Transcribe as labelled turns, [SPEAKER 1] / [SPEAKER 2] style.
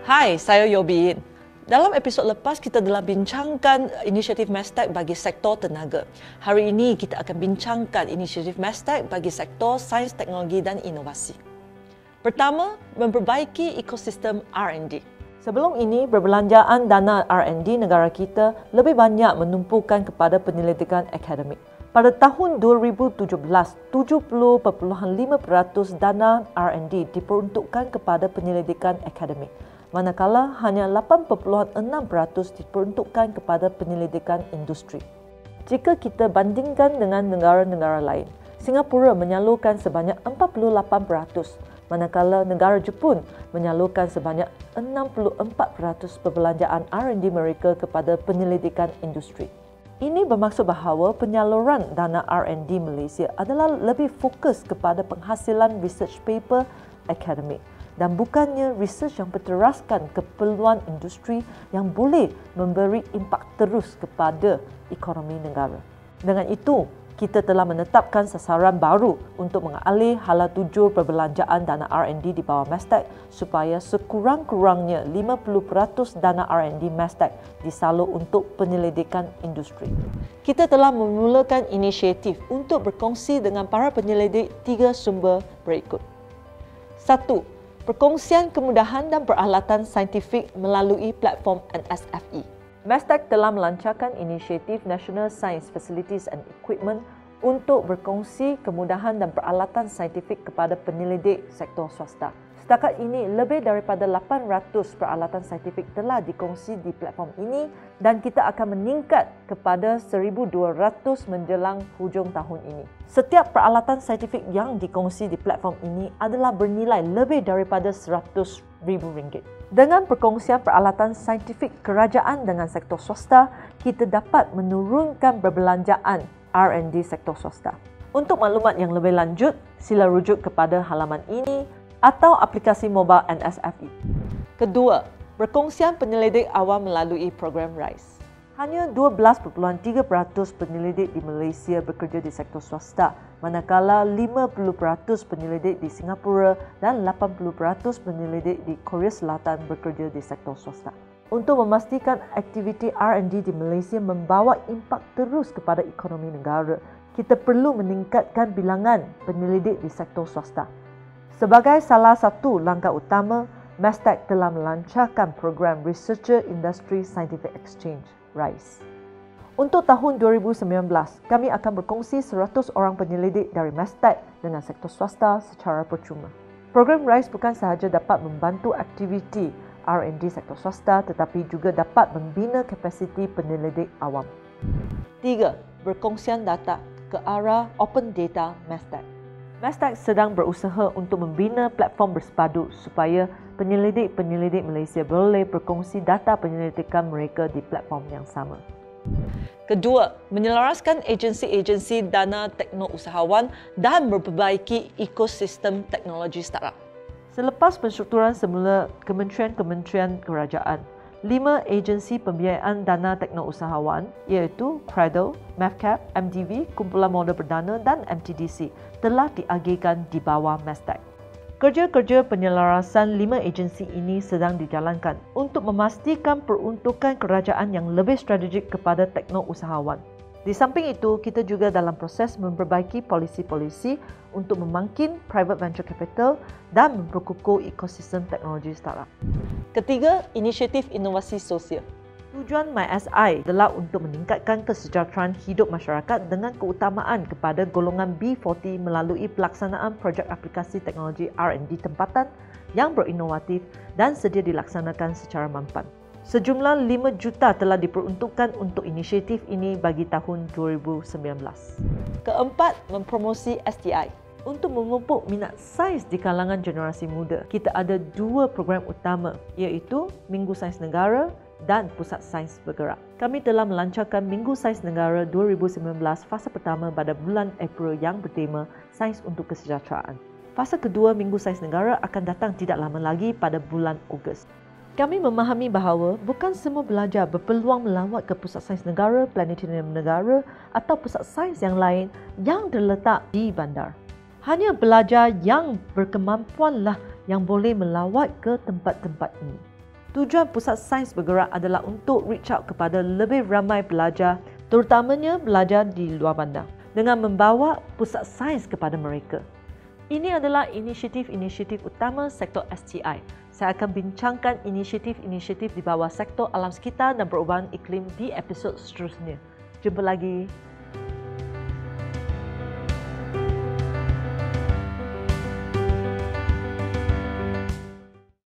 [SPEAKER 1] Hai, saya Yobiin. Dalam episod lepas, kita telah bincangkan inisiatif Mestek bagi sektor tenaga. Hari ini, kita akan bincangkan inisiatif Mestek bagi sektor sains, teknologi dan inovasi. Pertama, memperbaiki ekosistem R&D. Sebelum ini, perbelanjaan dana R&D negara kita lebih banyak menumpukan kepada penyelidikan akademik. Pada tahun 2017, 70.5% dana R&D diperuntukkan kepada penyelidikan akademik, manakala hanya 8.6% diperuntukkan kepada penyelidikan industri. Jika kita bandingkan dengan negara-negara lain, Singapura menyalurkan sebanyak 48%, manakala negara Jepun menyalurkan sebanyak 64% perbelanjaan R&D mereka kepada penyelidikan industri. Ini bermaksud bahawa penyaluran dana R&D Malaysia adalah lebih fokus kepada penghasilan research paper akademik dan bukannya research yang berteraskan keperluan industri yang boleh memberi impak terus kepada ekonomi negara. Dengan itu, kita telah menetapkan sasaran baru untuk mengalih hala tuju perbelanjaan dana R&D di bawah Mestek supaya sekurang-kurangnya 50% dana R&D Mestek disalur untuk penyelidikan industri. Kita telah memulakan inisiatif untuk berkongsi dengan para penyelidik 3 sumber berikut. 1. Perkongsian kemudahan dan peralatan saintifik melalui platform NSFE. Mestek telah melancarkan inisiatif National Science Facilities and Equipment untuk berkongsi kemudahan dan peralatan saintifik kepada penyelidik sektor swasta. Setakat ini, lebih daripada 800 peralatan saintifik telah dikongsi di platform ini dan kita akan meningkat kepada 1,200 menjelang hujung tahun ini. Setiap peralatan saintifik yang dikongsi di platform ini adalah bernilai lebih daripada RM100,000. Dengan perkongsian peralatan saintifik kerajaan dengan sektor swasta, kita dapat menurunkan perbelanjaan R&D sektor swasta. Untuk maklumat yang lebih lanjut, sila rujuk kepada halaman ini atau aplikasi mobile NSFE. Kedua, berkongsian penyelidik awam melalui program RISE. Hanya 12.3% penyelidik di Malaysia bekerja di sektor swasta, manakala 50% penyelidik di Singapura dan 80% penyelidik di Korea Selatan bekerja di sektor swasta. Untuk memastikan aktiviti R&D di Malaysia membawa impak terus kepada ekonomi negara, kita perlu meningkatkan bilangan penyelidik di sektor swasta. Sebagai salah satu langkah utama, Mestek telah melancarkan program Researcher Industry Scientific Exchange, RISE. Untuk tahun 2019, kami akan berkongsi 100 orang penyelidik dari Mestek dengan sektor swasta secara percuma. Program RISE bukan sahaja dapat membantu aktiviti R&D sektor swasta tetapi juga dapat membina kapasiti penyelidik awam. 3. Berkongsian data ke arah Open Data Mestek. Mestek sedang berusaha untuk membina platform bersepadu supaya penyelidik-penyelidik Malaysia boleh berkongsi data penyelidikan mereka di platform yang sama. Kedua, menyelaraskan agensi-agensi dana teknousahawan dan memperbaiki ekosistem teknologi startup. Selepas penstrukturan semula kementerian-kementerian kerajaan, 5 agensi pembiayaan dana teknousahawan iaitu Cradle, MAVCAP, MDV, Kumpulan Modal Perdana dan MTDC telah diagihkan di bawah Mestek. Kerja-kerja penyelarasan 5 agensi ini sedang dijalankan untuk memastikan peruntukan kerajaan yang lebih strategik kepada teknousahawan. Di samping itu, kita juga dalam proses memperbaiki polisi-polisi untuk memangkin private venture capital dan memperkukuh ekosistem teknologi startup. Ketiga, inisiatif inovasi sosial. Tujuan MySI adalah untuk meningkatkan kesejahteraan hidup masyarakat dengan keutamaan kepada golongan B40 melalui pelaksanaan projek aplikasi teknologi R&D tempatan yang berinovatif dan sedia dilaksanakan secara mampan. Sejumlah 5 juta telah diperuntukkan untuk inisiatif ini bagi tahun 2019. Keempat, mempromosi STI. Untuk memupuk minat sains di kalangan generasi muda, kita ada 2 program utama iaitu Minggu Sains Negara dan Pusat Sains Bergerak. Kami telah melancarkan Minggu Sains Negara 2019 fasa pertama pada bulan April yang bertema Sains untuk Kesejahteraan. Fasa kedua Minggu Sains Negara akan datang tidak lama lagi pada bulan Ogos. Kami memahami bahawa bukan semua belajar berpeluang melawat ke Pusat Sains Negara, Planetarium Negara atau pusat sains yang lain yang terletak di bandar. Hanya belajar yang berkemampuanlah yang boleh melawat ke tempat-tempat ini. Tujuan Pusat Sains Bergerak adalah untuk reach out kepada lebih ramai pelajar, terutamanya pelajar di luar bandar, dengan membawa pusat sains kepada mereka. Ini adalah inisiatif-inisiatif utama sektor STI. Saya akan bincangkan inisiatif-inisiatif di bawah sektor alam sekitar dan perubahan iklim di episod seterusnya. Jumpa lagi.